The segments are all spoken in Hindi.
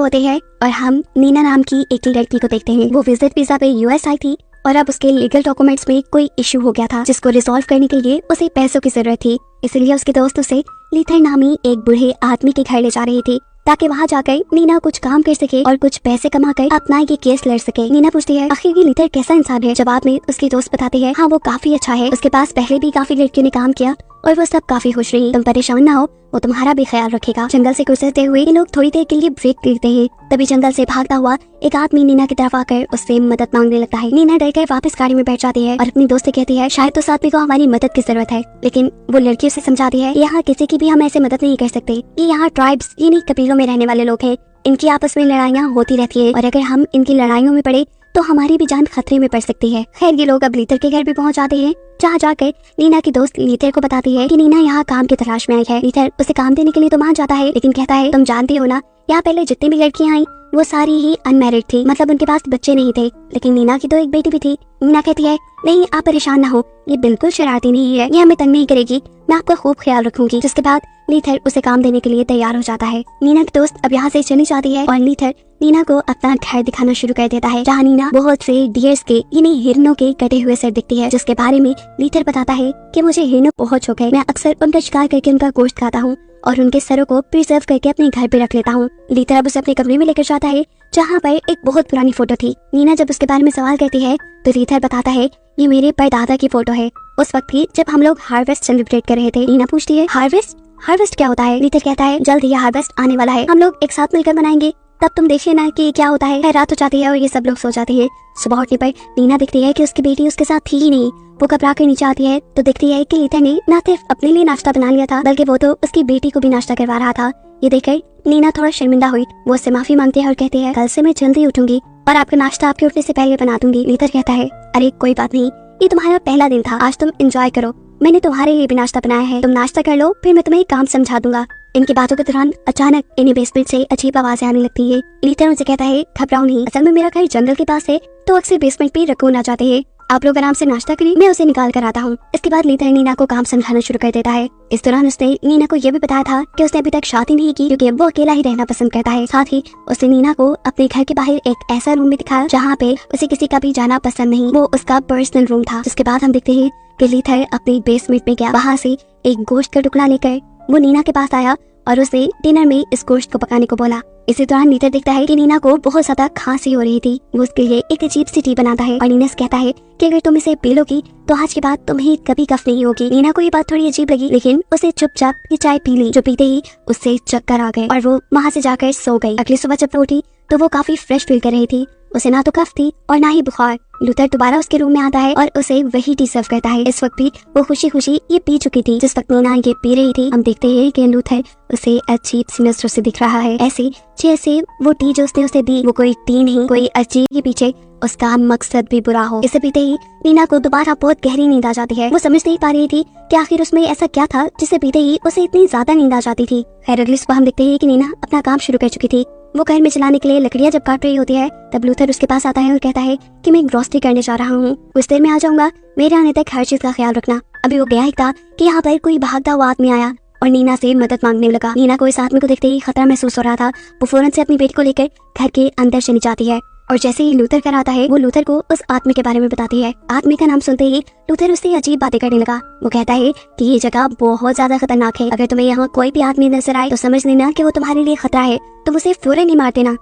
होते हैं और हम नीना नाम की एक लड़की को देखते हैं। वो विजिट वीजा पे यूएस आई थी और अब उसके लीगल डॉक्यूमेंट्स में कोई इशू हो गया था जिसको रिजॉल्व करने के लिए उसे पैसों की जरूरत थी। इसलिए उसके दोस्त उसे लीथर नामी एक बूढ़े आदमी के घर ले जा रही थी ताकि वहाँ जाकर नीना कुछ काम कर सके और कुछ पैसे कमाकर अपना ये केस लड़ सके। नीना पूछती है आखिर ये लीथर कैसा इंसान है। जवाब में उसकी दोस्त बताती है हाँ वो काफी अच्छा है, उसके पास पहले भी काफी लड़कियों ने काम किया और वो सब काफी खुश रही। तुम परेशान ना हो, वो तुम्हारा भी ख्याल रखेगा। जंगल से गुजरते हुए ये लोग थोड़ी देर के लिए ब्रेक लेते हैं। तभी जंगल से भागता हुआ एक आदमी नीना की तरफ आकर उससे मदद मांगने लगता है। नीना डर कर वापस गाड़ी में बैठ जाती है और अपनी दोस्त से कहती है शायद उस आदमी को हमारी मदद की जरूरत है, लेकिन वो लड़की उसे समझाती है यहाँ किसी की भी हम ऐसे मदद नहीं कर सकते। ये यहाँ ट्राइब्स यानी कबीलों में रहने वाले लोग हैं, इनकी आपस में लड़ाइयाँ होती रहती है और अगर हम इनकी लड़ाइयों में पड़े तो हमारी भी जान खतरे में पड़ सकती है। खैर ये लोग अब लीथर के घर भी पहुंच जाते हैं, जहाँ जाकर नीना की दोस्त लीथर को बताती है कि नीना यहाँ काम की तलाश में आई है। लीथर उसे काम देने के लिए तो मान जाता है, लेकिन कहता है तुम जानती हो ना यहाँ पहले जितनी भी लड़कियाँ आई वो सारी ही अनमैरिड थी, मतलब उनके पास बच्चे नहीं थे, लेकिन नीना की तो एक बेटी भी थी। नीना कहती है नहीं आप परेशान ना हो, ये बिल्कुल शरारती नहीं है, ये हमें तंग नहीं करेगी, मैं आपका खूब ख्याल रखूंगी। जिसके बाद लीथर उसे काम देने के लिए तैयार हो जाता है। नीना की दोस्त अब यहाँ से चली जाती है और लीथर नीना को अपना घर दिखाना शुरू कर देता है, जहाँ नीना बहुत से डियर्स के यानी हिरणों के कटे हुए सर दिखती है, जिसके बारे में लीथर बताता है कि मुझे हिरणों बहुत शौक है, मैं अक्सर उनका शिकार करके उनका गोश्त खाता हूँ और उनके सरों को प्रिजर्व करके अपने घर पे रख लेता हूँ। लीथर अब उसे अपने कमरे में लेकर जाता है, जहाँ पर एक बहुत पुरानी फोटो थी। नीना जब उसके बारे में सवाल करती है तो लीथर बताता है ये मेरे परदादा की फोटो है, उस वक्त की जब हम लोग हार्वेस्ट सेलिब्रेट कर रहे थे। नीना पूछती है हार्वेस्ट क्या होता है। लीथर कहता है जल्द ही हार्वेस्ट आने वाला है, हम लोग एक साथ मिलकर मनाएंगे, तब तुम देखिए ना कि क्या होता है। रात हो जाती है और ये सब लोग सो जाते हैं। सुबह उठने पर नीना देखती है कि उसकी बेटी उसके साथ थी ही नहीं। वो घबरा कर नीचे आती है तो देखती है कि लीथर ने न सिर्फ अपने लिए नाश्ता बना लिया था, बल्कि वो तो उसकी बेटी को भी नाश्ता करवा रहा था। ये देखकर नीना थोड़ा शर्मिंदा हुई, वो उससे माफी मांगती है और कहती है कल से मैं जल्दी उठूंगी और आपका नाश्ता आपके उठने से पहले बना दूंगी। लीथर कहता है अरे कोई बात नहीं, ये तुम्हारा पहला दिन था, आज तुम एंजॉय करो, मैंने तुम्हारे लिए भी नाश्ता बनाया है, तुम नाश्ता कर लो, फिर मैं तुम्हें काम समझा दूंगा। इनकी बातों के दौरान अचानक इन्हें बेसमेंट से अजीब आवाजें आने लगती है। लीथर उनसे कहता है घबराओ नहीं, असल में मेरा घर जंगल के पास है तो अक्सर बेसमेंट पे रकून आ जाते हैं, आप लोग आराम से नाश्ता करें, मैं उसे निकाल कर आता हूँ। इसके बाद लीथर नीना को काम समझाना शुरू कर देता है। इस दौरान उसने नीना को यह भी बताया था कि उसने अभी तक शादी नहीं की क्योंकि वो अकेला ही रहना पसंद करता है। साथ ही उसने नीना को अपने घर के बाहर एक ऐसा रूम भी दिखाया जहाँ पे उसे किसी का भी जाना पसंद नहीं, वो उसका पर्सनल रूम था। जिसके बाद हम देखते हैं कि लीथर अपने बेसमेंट में गया, वहाँ से एक गोश्त का टुकड़ा लेकर वो नीना के पास आया और उसे डिनर में इस गोश्त को पकाने को बोला। इसी दौरान लीथर देखता है कि नीना को बहुत ज्यादा खांसी हो रही थी। वो उसके लिए एक अजीब सी टी बनाता है और नीना से कहता है कि अगर तुम इसे पी लोगी तो आज के बाद तुम्हें कभी कफ नहीं होगी। नीना को ये बात थोड़ी अजीब लगी, लेकिन उसे चुपचाप ये चाय पी ली, जो पीते ही उससे चक्कर आ गए और वो वहाँ से जाकर सो गई। अगली सुबह जब वो उठी तो वो काफी फ्रेश फील कर रही थी, उसे ना तो कफ थी और ना ही बुखार। लूथर दोबारा उसके रूम में आता है और उसे वही टी सर्व करता है। इस वक्त भी वो खुशी खुशी ये पी चुकी थी। जिस वक्त नीना ये पी रही थी, हम देखते हैं कि लूथर उसे अजीब सी नजरों से दिख रहा है, ऐसे जैसे वो टी जो उसने उसे दी वो कोई टी नहीं, कोई अजीब के पीछे उसका मकसद भी बुरा हो। इसे पीते ही नीना को दोबारा बहुत गहरी नींद आ जाती है। वो समझ नहीं पा रही थी कि आखिर उसमें ऐसा क्या था जिसे पीते ही उसे इतनी ज्यादा नींद आ जाती थी। खैर अगली सुबह हम देखते हैं कि नीना अपना काम शुरू कर चुकी थी। वो घर में चलाने के लिए लकड़ियां जब काट रही होती है तब लूथर उसके पास आता है और कहता है कि मैं ग्रोसरी करने जा रहा हूँ, कुछ देर में आ जाऊंगा, मेरे आने तक हर चीज का ख्याल रखना। अभी वो गया ही था कि यहाँ पर कोई भागता हुआ आदमी आया और नीना से मदद मांगने लगा। नीना को इस आदमी को देखते ही खतरा महसूस हो रहा था। वो फौरन से अपनी बेटी को लेकर घर के अंदर चली जाती है और जैसे ही लूथर घर आता है वो लूथर को उस आदमी के बारे में बताती है। आदमी का नाम सुनते ही लूथर उससे अजीब बातें करने लगा। वो कहता है कि ये जगह बहुत ज्यादा खतरनाक है, अगर तुम्हें यहाँ कोई भी आदमी नजर आए तो समझ लेना कि वो तुम्हारे लिए खतरा है, तुम उसे फौरन ही मार देना।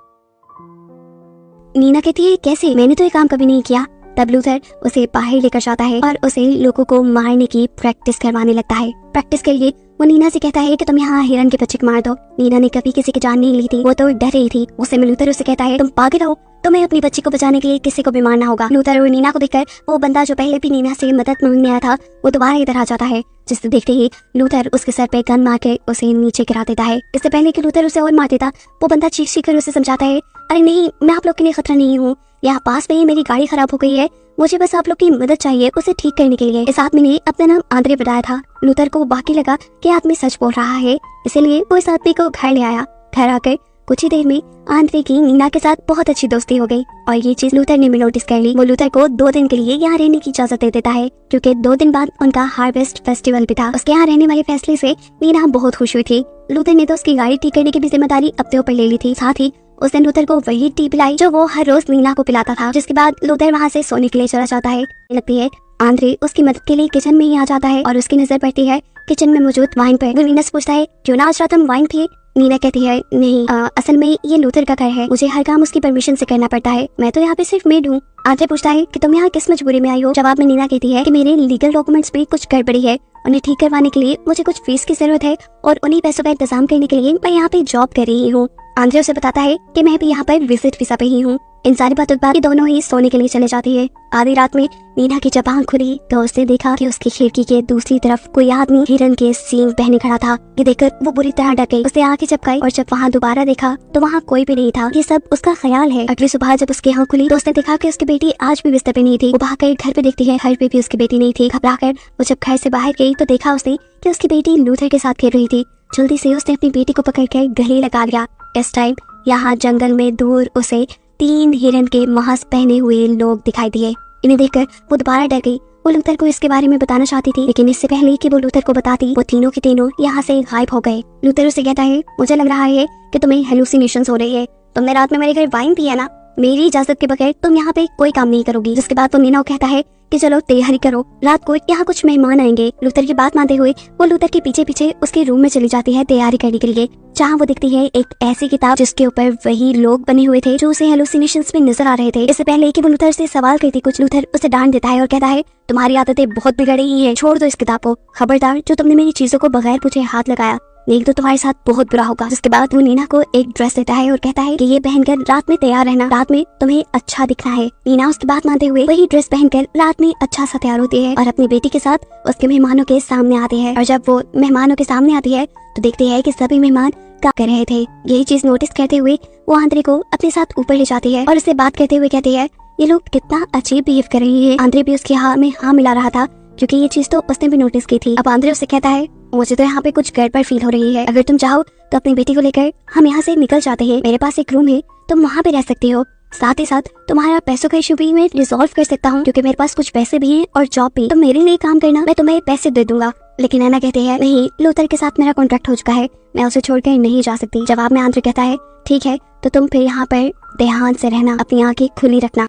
नीना कहती है कैसे, मैंने तो ये काम कभी नहीं किया। तब लूथर उसे बाहर लेकर जाता है और उसे लोगों को मारने की प्रैक्टिस करवाने लगता है। प्रैक्टिस के लिए वो नीना से कहता है कि तुम यहाँ हिरन के बच्चे को मार दो। नीना ने कभी किसी की जान नहीं ली थी, वो तो डर रही थी। उससे लूथर उसे कहता है तुम पागल हो, तुम्हें अपनी बच्ची को बचाने के लिए किसी को भी मारना होगा। लूथर और नीना को देखकर वो बंदा जो पहले भी नीना से मदद मांगने आया था वो दोबारा इधर आ जाता है, जिससे देखते ही लूथर उसके सर पे गन मार के उसे नीचे गिरा देता है। इससे पहले कि लूथर उसे और मार देता वो बंदा चीख कर उसे समझाता है अरे नहीं, मैं आप लोग के लिए खतरा नहीं हूँ, यहाँ पास में ही मेरी गाड़ी खराब हो गई है, मुझे बस आप लोग की मदद चाहिए उसे ठीक करने के लिए। इस आदमी ने अपना नाम आंद्रे बताया था। लूथर को बाकी लगा कि आदमी सच बोल रहा है, इसीलिए वो इस आदमी को घर ले आया। घर आकर कुछ ही देर में आंद्रे की नीना के साथ बहुत अच्छी दोस्ती हो गई और ये चीज लूथर ने भी नोटिस कर ली। वो लूथर को 2 दिन के लिए यहाँ रहने की इजाजत दे देता है क्योंकि 2 दिन बाद उनका हार्वेस्ट फेस्टिवल भी था। उसके यहाँ रहने वाले फैसले से नीना बहुत खुश हुई थी। लूथर ने तो उसकी गाड़ी ठीक करने की भी जिम्मेदारी अपने ऊपर ले ली थी, साथ ही उस दिन लूथर को वही टी पिलाई जो वो हर रोज नीना को पिलाता था। जिसके बाद लूथर वहाँ से सोने के लिए चला जाता है। लगती है आंद्रे उसकी मदद के लिए किचन में ही आ जाता है और उसकी नजर पड़ती है किचन में मौजूद वाइन पे। वो नीना से पूछता है क्यों ना आज रात हम वाइन पिए। नीना कहती है नहीं, असल में ये लूथर का घर है, मुझे हर काम उसकी परमिशन से करना पड़ता है, मैं तो यहाँ पे सिर्फ मेड हूँ। आंद्रे पूछता है कि तुम यहाँ किस मजबूरी में आई हो। जवाब में नीना कहती है कि मेरे लीगल डॉक्यूमेंट्स में कुछ गड़बड़ी है, उन्हें ठीक करवाने के लिए मुझे कुछ फीस की जरूरत है और उन्हीं पैसों का इंतजाम करने के लिए मैं यहाँ पे जॉब कर रही हूँ। आंद्रे उसे बताता है कि मैं भी यहाँ पर विजिट वीजा पे ही हूँ। इन सारी बातों के बाद ये दोनों ही सोने के लिए चले जाती है। आधी रात में नीना की जब आंख खुली तो उसने देखा कि उसकी खिड़की के दूसरी तरफ कोई आदमी हिरन के सींग पहने खड़ा था। ये देखकर वो बुरी तरह डर गई। उसने आंखें झपकाई और जब वहाँ दोबारा देखा तो वहाँ कोई भी नहीं था। ये सब उसका ख्याल है। अगली सुबह जब उसकी आंख खुली तो उसने देखा कि उसकी बेटी आज भी बिस्तर पे नहीं थी। वो भागकर घर पे देखती है, घर पे भी उसकी बेटी नहीं थी। घबराकर वो जब घर से बाहर गई तो देखा उसने कि उसकी बेटी लूथर के साथ खेल रही थी। जल्दी से उसने अपनी बेटी को पकड़कर गले लगा लिया। इस टाइम यहाँ जंगल में दूर उसे 3 हिरन के मांस पहने हुए लोग दिखाई दिए। इन्हें देखकर वो दोबारा डर गई। वो लूथर को इसके बारे में बताना चाहती थी, लेकिन इससे पहले कि वो लूथर को बताती वो तीनों के तीनों यहाँ से गायब हो गए। लूथर उसे कहता है मुझे लग रहा है कि तुम्हें हेलुसिनेशंस हो रही है, तुमने रात में मेरे घर वाइन पिया ना, मेरी इजाजत के बगैर तुम यहाँ पे कोई काम नहीं करोगी। जिसके बाद वो नीना को कहता है कि चलो तैयारी करो, रात को यहाँ कुछ मेहमान आएंगे। लूथर की बात मानते हुए वो लूथर के पीछे पीछे उसके रूम में चली जाती है तैयारी करने के लिए, जहाँ वो देखती है एक ऐसी किताब जिसके ऊपर वही लोग बने हुए थे जो उसे हेलुसिनेशंस में नजर आ रहे थे। इससे पहले कि वो लूथर से सवाल करती कुछ, लूथर उसे डांट देता है और कहता है तुम्हारी आदतें बहुत बिगड़ रही है, छोड़ दो इस किताब को, खबरदार जो तुमने मेरी चीजों को बगैर पूछे हाथ लगाया, नहीं तो तुम्हारे साथ बहुत बुरा होगा। जिसके बाद वो नीना को एक ड्रेस देता है और कहता है कि ये पहनकर रात में तैयार रहना, रात में तुम्हें अच्छा दिखना है। नीना उसकी बात मानते हुए वही ड्रेस पहनकर रात में अच्छा सा तैयार होती है और अपनी बेटी के साथ उसके मेहमानों के सामने आती है। और जब वो मेहमानों के सामने आती है तो देखती है कि सभी मेहमान क्या कर रहे थे। यही चीज नोटिस करते हुए वो आंद्रे को अपने साथ ऊपर ले जाती है और उससे बात करते हुए कहती है ये लोग कितना अजीब बिहेव कर रही है। आंद्रे भी उसके हाँ में हाँ मिला रहा था क्योंकि ये चीज तो उसने भी नोटिस की थी। अब आंद्रे उससे कहता है मुझे तो यहाँ पे कुछ गड़बड़ फील हो रही है, अगर तुम चाहो तो अपनी बेटी को लेकर हम यहाँ से निकल जाते हैं, मेरे पास एक रूम है, तुम वहाँ पे रह सकती हो, साथ ही साथ तुम्हारा पैसों का इशू भी मैं रिजॉल्व कर सकता हूँ क्योंकि मेरे पास कुछ पैसे भी हैं और जॉब भी, तो मेरे लिए काम करना, मैं तुम्हें पैसे दे दूंगा। लेकिन ऐना कहती है नहीं, लूथर के साथ मेरा कॉन्ट्रैक्ट हो चुका है, मैं उसे छोड़कर नहीं जा सकती। जवाब में आंद्रे कहता है ठीक है, तो तुम फिर यहाँ पर ध्यान से रहना, अपनी आंखें खुली रखना।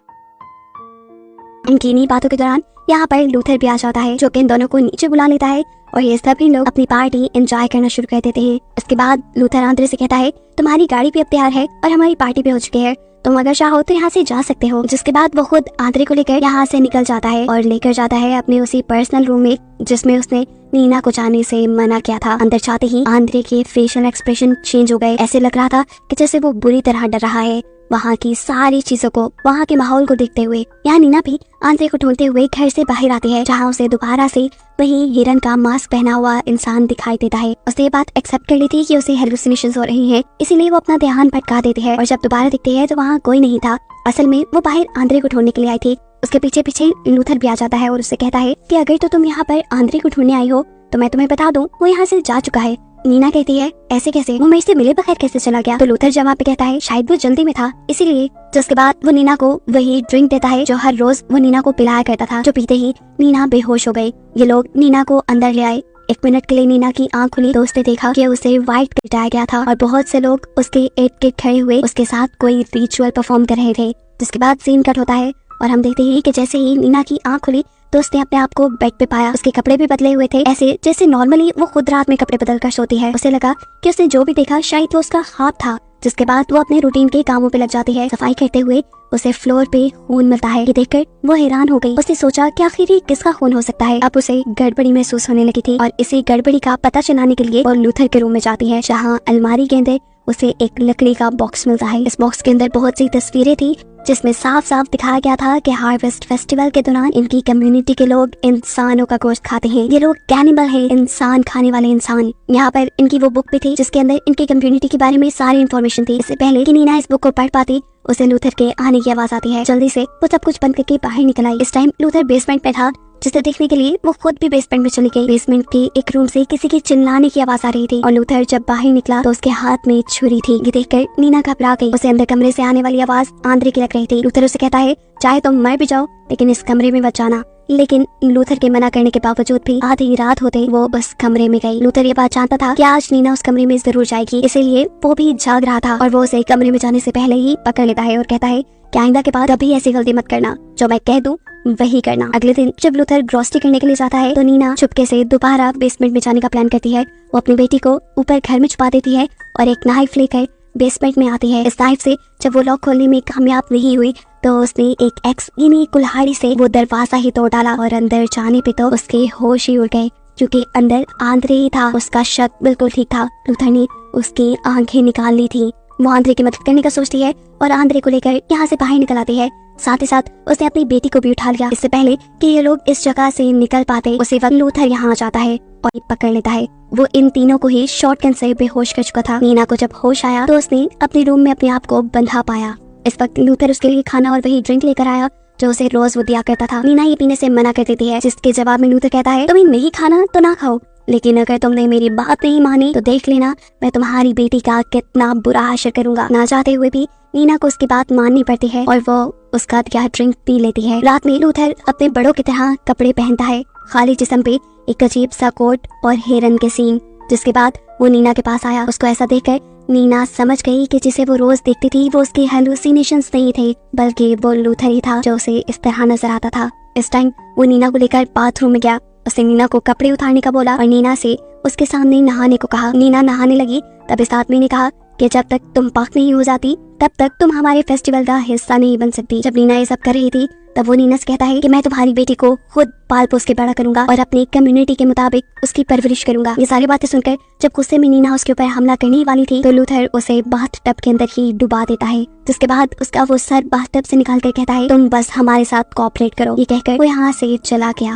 इनकी इन्हीं बातों के दौरान यहाँ पर लूथर भी आ जाता है जो कि इन दोनों को नीचे बुला लेता है और ये सभी लोग अपनी पार्टी एंजॉय करना शुरू कर देते हैं। इसके बाद लूथर आंद्रे से कहता है तुम्हारी गाड़ी भी अब तैयार है और हमारी पार्टी भी हो चुकी है, तुम अगर चाहो तो यहाँ से जा सकते हो। जिसके बाद वो खुद आंद्रे को लेकर यहाँ से निकल जाता है और लेकर जाता है अपने उसी पर्सनल रूम में जिसमें उसने नीना को जाने से मना किया था। अंदर जाते ही आंद्रे के फेशियल एक्सप्रेशन चेंज हो गए, ऐसे लग रहा था कि जैसे वो बुरी तरह डर रहा है। वहाँ की सारी चीजों को, वहाँ के माहौल को देखते हुए यहाँ नीना भी आंद्रे को ढूंढते हुए घर से बाहर आती है, जहाँ उसे दोबारा से वही हिरन का मास्क पहना हुआ इंसान दिखाई देता है। उसने ये बात एक्सेप्ट कर ली थी कि उसे हेलुसिनेशंस हो रही हैं, इसीलिए वो अपना ध्यान भटका देती है और जब दोबारा दिखती है तो वहाँ कोई नहीं था। असल में वो बाहर आंद्रे को ढूंढने के लिए आई थी। उसके पीछे पीछे लूथर भी आ जाता है और उससे कहता है कि अगर तो तुम यहाँ पर आंद्रे को ढूंढने आई हो तो मैं तुम्हें बता दूं वो यहाँ से जा चुका है। नीना कहती है ऐसे कैसे, वो मेरे से मिले बगैर कैसे चला गया। तो लूथर जवाब पे कहता है शायद वो जल्दी में था इसीलिए। जिसके बाद वो नीना को वही ड्रिंक देता है जो हर रोज वो नीना को पिलाया करता था, जो पीते ही नीना बेहोश हो गई। ये लोग नीना को अंदर ले आए। 1 मिनट के लिए नीना की आंख खुली तो उसने देखा कि उसे व्हाइट पिटाया गया था और बहुत से लोग उसके इर्द गिर्द खड़े हुए उसके साथ कोई रिचुअल परफॉर्म कर रहे थे। जिसके बाद सीन कट होता है और हम देखते हैं कि जैसे ही नीना की आंख खुली तो उसने अपने आप को बेड पे पाया। उसके कपड़े भी बदले हुए थे, ऐसे जैसे नॉर्मली वो खुद रात में कपड़े बदल कर सोती है। उसे लगा कि उसने जो भी देखा शायद वो उसका ख्वाब था। जिसके बाद वो अपने रूटीन के कामों पे लग जाती है। सफाई करते हुए उसे फ्लोर पे खून मिलता है। ये देखकर वो हैरान हो गई। उसने सोचा कि आखिर ये किसका खून हो सकता है। अब उसे गड़बड़ी महसूस होने लगी थी और इसी गड़बड़ी का पता चलाने के लिए वो लूथर के रूम में जाती है, जहाँ अलमारी के अंदर उसे एक लकड़ी का बॉक्स मिलता है। इस बॉक्स के अंदर बहुत सी तस्वीरें थी जिसमें साफ साफ दिखाया गया था कि हार्वेस्ट फेस्टिवल के दौरान इनकी कम्युनिटी के लोग इंसानों का गोश्त खाते हैं। ये लोग कैनिबल हैं, इंसान खाने वाले इंसान। यहाँ पर इनकी वो बुक भी थी जिसके अंदर इनकी कम्युनिटी के बारे में सारी इन्फॉर्मेशन थी। इससे पहले कि नीना इस बुक को पढ़ पाती उसे लूथर के आने की आवाज आती है। जल्दी से वो सब कुछ बंद करके बाहर निकल आई। इस टाइम लूथर बेसमेंट में था, जिसे देखने के लिए वो खुद भी बेसमेंट में चली गई। बेसमेंट के एक रूम से किसी के चिल्लाने की आवाज आ रही थी और लूथर जब बाहर निकला तो उसके हाथ में छुरी थी। ये देखकर नीना घबरा गई। उसे अंदर कमरे से आने वाली आवाज आंद्रे की लग रही थी। लूथर उसे कहता है चाहे तुम मर भी जाओ लेकिन इस कमरे में मत जाना, लेकिन लूथर के मना करने के बावजूद भी आधी रात होते वो बस कमरे में गई। लूथर ये बात जानता था कि आज नीना उस कमरे में जरूर जाएगी, इसीलिए वो भी जाग रहा था और वो उसे कमरे में जाने से पहले ही पकड़ लेता है और कहता है कि आइंदा के बाद कभी ऐसी गलती मत करना, जो मैं कह दूं वही करना। अगले दिन जब लूथर ग्रोसरी करने के लिए जाता है तो नीना चुपके से दोबारा बेसमेंट में जाने का प्लान करती है। वो अपनी बेटी को ऊपर घर में छुपा देती है और एक नाइफ लेकर बेसमेंट में आती है। इस नाइफ से जब वो लॉक खोलने में कामयाब नहीं हुई तो उसने एक एक्स यानी कुल्हाड़ी से वो दरवाजा ही तोड़ डाला और अंदर जाने पे तो उसके होश ही उड़ गए, क्योंकि अंदर आंद्रे ही था। उसका शक बिल्कुल ठीक था, लूथर ने उसकी आंखें निकाल ली थी। वो आंद्रे की मदद करने का सोचती है और आंद्रे को लेकर यहाँ से बाहर निकल आती है। साथ ही साथ उसने अपनी बेटी को भी उठा लिया। इससे पहले कि ये लोग इस जगह से निकल पाते उसी वक्त लूथर यहाँ आ जाता है और पकड़ लेता है। वो इन तीनों को ही शॉटगन से बेहोश कर चुका था। नीना को जब होश आया तो उसने अपने रूम में अपने आप को बंधा पाया। इस वक्त लूथर उसके लिए खाना और वही ड्रिंक लेकर आया जो उसे रोज वो दिया करता था। नीना ये पीने से मना कर देती है, जिसके जवाब में लूथर कहता है तुम्हें नहीं खाना तो ना खाओ, लेकिन अगर तुमने मेरी बात नहीं मानी तो देख लेना मैं तुम्हारी बेटी का कितना बुरा हाशिर करूंगा। ना चाहते हुए भी नीना को उसकी बात माननी पड़ती है और वो उसका दिया ड्रिंक पी लेती है। रात में लूथर अपने बड़ों की तरह कपड़े पहनता है, खाली जिस्म पे एक अजीब सा कोट और हिरन के सींग। जिसके बाद वो नीना के पास आया। उसको ऐसा देखकर नीना समझ गई कि जिसे वो रोज देखती थी वो उसके हेलुसिनेशंस नहीं थे, बल्कि वो लूथर ही था जो उसे इस तरह नजर आता था। इस टाइम वो नीना को लेकर बाथरूम में गया। उसने नीना को कपड़े उतारने का बोला और नीना से उसके सामने नहाने को कहा। नीना नहाने लगी तब इस आदमी ने कहा कि जब तक तुम पाक नहीं हो जाती तब तक तुम हमारे फेस्टिवल का हिस्सा नहीं बन सकती। जब नीना ये सब कर रही थी तब वो नीना से कहता है कि मैं तुम्हारी बेटी को खुद पाल पोस के बड़ा करूंगा और अपनी कम्युनिटी के मुताबिक उसकी परवरिश करूंगा। ये सारी बातें सुनकर जब गुस्से में नीना उसके ऊपर हमला करने वाली थी तो लूथर उसे बाथटब के अंदर ही डुबा देता है, जिसके बाद उसका वो सर बाथटब से निकाल कर कहता है तुम बस हमारे साथ कोऑपरेट करो। ये कहकर वो यहाँ से चला गया।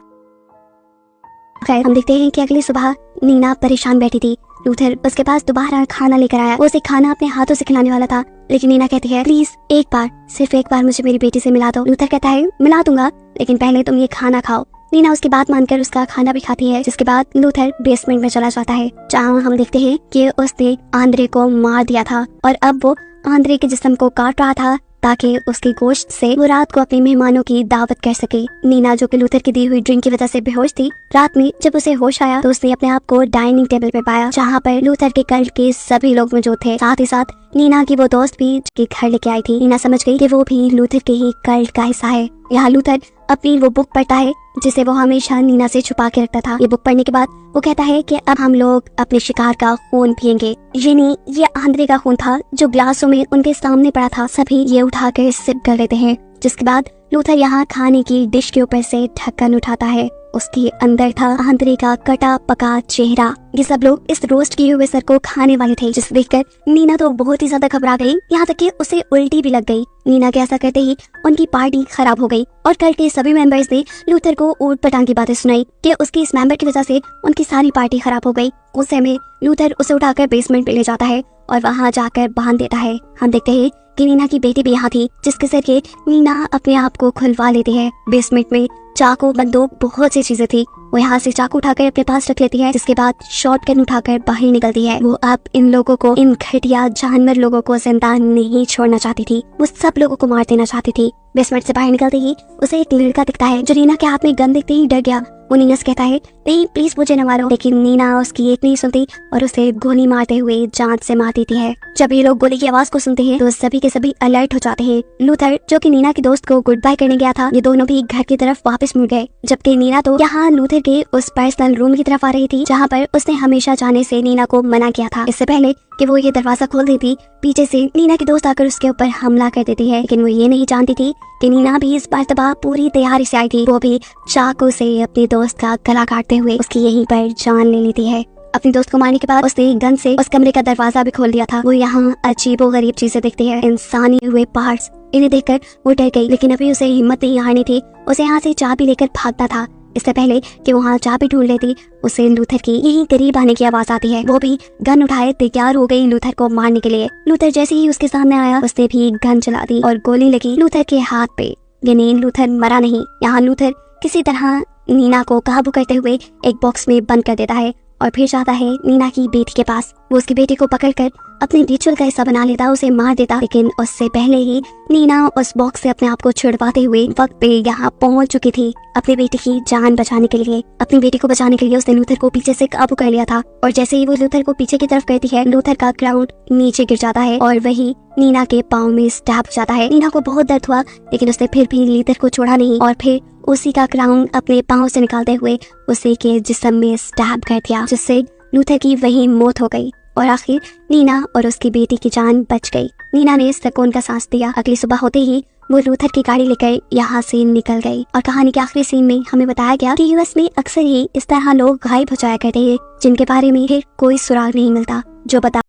खैर हम देखते हैं कि अगली सुबह नीना परेशान बैठी थी। लूथर उसके पास दोबारा खाना लेकर आया। वो उसे खाना अपने हाथों से खिलाने वाला था, लेकिन नीना कहती है प्लीज एक बार, सिर्फ एक बार मुझे मेरी बेटी से मिला दो। लूथर कहता है मिला दूंगा, लेकिन पहले तुम ये खाना खाओ। नीना उसकी बात मानकर उसका खाना भी खाती है, जिसके बाद लूथर बेसमेंट में चला जाता है, जहाँ हम देखते हैं कि उसने आंद्रे को मार दिया था और अब वो आंद्रे के जिस्म को काट रहा था ताकि उसकी गोश्त से वो रात को अपने मेहमानों की दावत कर सके। नीना जो कि लूथर की दी हुई ड्रिंक की वजह से बेहोश थी, रात में जब उसे होश आया तो उसने अपने आप को डाइनिंग टेबल पे पाया, जहाँ पर लूथर के कल्ट के सभी लोग मौजूद थे। साथ ही साथ नीना की वो दोस्त भी के घर लेके आई थी। नीना समझ गई कि वो भी लूथर के ही कल्ट का हिस्सा है। यहाँ लूथर अपनी वो बुक पढ़ता है जिसे वो हमेशा नीना से छुपा के रखता था। ये बुक पढ़ने के बाद वो कहता है कि अब हम लोग अपने शिकार का खून पियेंगे। ये आंद्रे का खून था जो ग्लासों में उनके सामने पड़ा था। सभी ये उठाकर सिप कर लेते हैं, जिसके बाद लूथर यहाँ खाने की डिश के ऊपर से ढक्कन उठाता है। उसके अंदर था आंद्रे का कटा पका चेहरा। ये सब लोग इस रोस्ट किए हुए सर को खाने वाले थे, जिसे देखकर नीना तो बहुत ही ज्यादा घबरा गई, यहाँ तक कि उसे उल्टी भी लग गई। नीना के ऐसा करते ही उनकी पार्टी खराब हो गई और कल के सभी मेंबर्स ने लूथर को ऊट पटांग की बातें सुनाई कि उसकी इस मेंबर की वजह से उनकी सारी पार्टी खराब हो गई। गुस्से में लूथर उसे उठाकर बेसमेंट पे ले जाता है और वहाँ जाकर बांध देता है। हम देखते हैं कि नीना की बेटी भी यहाँ थी, जिसके जरिए नीना अपने आप को खुलवा लेती है। बेसमेंट में चाकू, बंदूक, बहुत सी चीजें थी। वो यहाँ से चाकू उठाकर अपने पास रख लेती है, जिसके बाद शॉटगन उठाकर बाहर निकलती है। वो अब इन लोगों को, इन घटिया जानवर लोगों को जिंदा नहीं छोड़ना चाहती थी, वो सब लोगों को मार देना चाहती थी। बेसमेंट से बाहर निकलते ही उसे एक लड़का दिखता है जो नीना के हाथ में गन देखते ही डर गया। वो नीना से कहता है नहीं प्लीज मुझे न मारो, लेकिन नीना उसकी एक नहीं सुनती और उसे गोली मारते हुए जान से मार देती है। जब ये लोग गोली की आवाज को सुनते हैं तो सभी के सभी अलर्ट हो जाते हैं। लूथर जो कि नीना के दोस्त को गुड बाय करने गया था, ये दोनों भी घर की तरफ वापस मुड़ गए, जबकि नीना तो यहाँ लूथर के उस पर्सनल रूम की तरफ आ रही थी जहाँ पर उसने हमेशा जाने से नीना को मना किया था। इससे पहले कि वो ये दरवाजा खोल देती, पीछे से नीना की दोस्त आकर उसके ऊपर हमला कर देती है, लेकिन वो ये नहीं जानती थी कि नीना भी इस मर्तबा पूरी तैयारी से आई थी। वो भी चाकू से अपने दोस्त का गला काटते हुए उसकी यहीं पर जान ले लेती है। अपनी दोस्त को मारने के बाद उसने गन से उस कमरे का दरवाजा भी खोल दिया था। वो यहाँ अजीबो गरीब चीजें देखती है, इंसानी हुए पार्ट्स। इन्हें देखकर वो डर गई, लेकिन अभी उसे हिम्मत नहीं हारनी थी। उसे यहाँ से चाबी लेकर भागना था। इससे पहले कि वहाँ चाबी ढूंढ लेती, उसे लूथर की यही करीब आने की आवाज आती है। वो भी गन उठाए तैयार हो गई लूथर को मारने के लिए। लूथर जैसे ही उसके सामने आया उसने भी गन चला दी और गोली लगी लूथर के हाथ पे। यानी लूथर मरा नहीं। यहाँ लूथर किसी तरह नीना को काबू करते हुए एक बॉक्स में बंद कर देता है और फिर जाता है नीना की बेटी के पास। वो उसकी बेटी को पकड़कर अपने रिचुअल का हिस्सा बना लेता, उसे मार देता। लेकिन उससे पहले ही नीना उस बॉक्स से अपने आप को छुड़वाते हुए वक्त पे यहाँ पहुंच चुकी थी अपनी बेटी की जान बचाने के लिए। अपनी बेटी को बचाने के लिए उसने लूथर को पीछे से काबू कर लिया था और जैसे ही वो लूथर को पीछे की तरफ करती है, लूथर का क्राउन नीचे गिर जाता है और वही नीना के पाँव में स्टैब जाता है। नीना को बहुत दर्द हुआ लेकिन उसने फिर भी लूथर को छोड़ा नहीं और फिर उसी का क्राउन अपने पाँव से निकालते हुए उसी के जिस्म में स्टैब कर दिया, जिससे लूथर की वही मौत हो गई और आखिर नीना और उसकी बेटी की जान बच गई। नीना ने सुकून का सांस दिया। अगली सुबह होते ही वो लूथर की गाड़ी लेकर यहाँ से निकल गई और कहानी के आखिरी सीन में हमें बताया गया कि यूएस में अक्सर ही इस तरह लोग गायब हो जाया करते हैं जिनके बारे में फिर कोई सुराग नहीं मिलता, जो बता